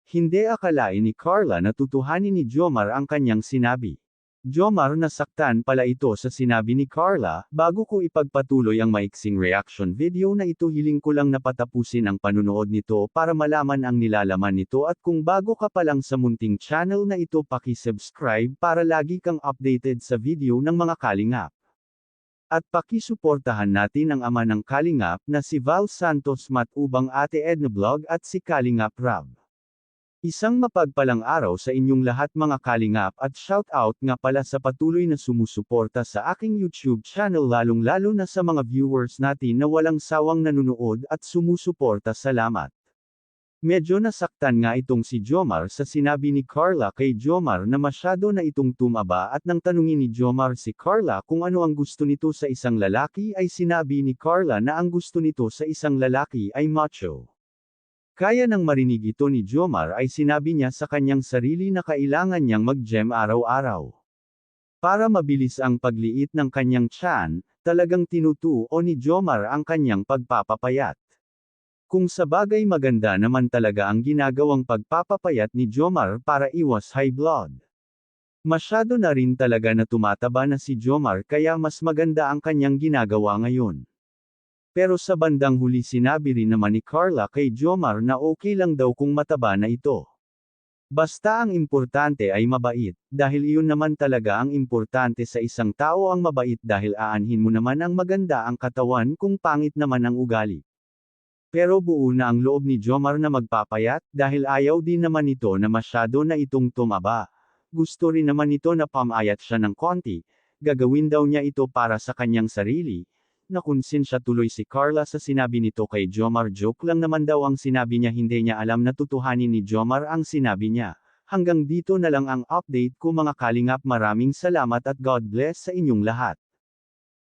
Hindi akalain ni Carla na tutuhanin ni Jomar ang kanyang sinabi. Jomar, nasaktan pala ito sa sinabi ni Carla. Bago ko ipagpatuloy ang maiksing reaction video na ito, hiling ko lang na patapusin ang panunood nito para malaman ang nilalaman nito, at kung bago ka pa lang sa munting channel na ito, paki-subscribe para lagi kang updated sa video ng mga kalingap. At pakisuportahan natin ang ama ng kalingap na si Val Santos Matubang, Ate Edna Vlog at si Kalingap Rab. Isang mapagpalang araw sa inyong lahat mga kalingap, at shout out nga pala sa patuloy na sumusuporta sa aking YouTube channel, lalong-lalo na sa mga viewers natin na walang sawang nanonood at sumusuporta. Salamat. Medyo nasaktan nga itong si Jomar sa sinabi ni Carla kay Jomar na masyado na itong tumaba, at nang tanungin ni Jomar si Carla kung ano ang gusto nito sa isang lalaki, ay sinabi ni Carla na ang gusto nito sa isang lalaki ay macho. Kaya nang marinig ito ni Jomar, ay sinabi niya sa kanyang sarili na kailangan niyang mag-gym araw-araw. Para mabilis ang pagliit ng kanyang tiyan, talagang tinutuo ni Jomar ang kanyang pagpapapayat. Kung sa bagay, maganda naman talaga ang ginagawang pagpapapayat ni Jomar para iwas high blood. Masyado na rin talaga na tumataba na si Jomar, kaya mas maganda ang kanyang ginagawa ngayon. Pero sa bandang huli, sinabi rin naman ni Carla kay Jomar na okay lang daw kung mataba na ito. Basta ang importante ay mabait, dahil iyon naman talaga ang importante sa isang tao, ang mabait, dahil aanhin mo naman ang maganda ang katawan kung pangit naman ang ugali. Pero buo na ang loob ni Jomar na magpapayat, dahil ayaw din naman ito na masyado na itong tumaba. Gusto rin naman ito na pamayat siya ng konti, gagawin daw niya ito para sa kanyang sarili. Nakonsensya tuloy si Carla sa sinabi nito kay Jomar. Joke lang naman daw ang sinabi niya, hindi niya alam na tutuhanin ni Jomar ang sinabi niya. Hanggang dito na lang ang update ko mga kalingap, maraming salamat at God bless sa inyong lahat.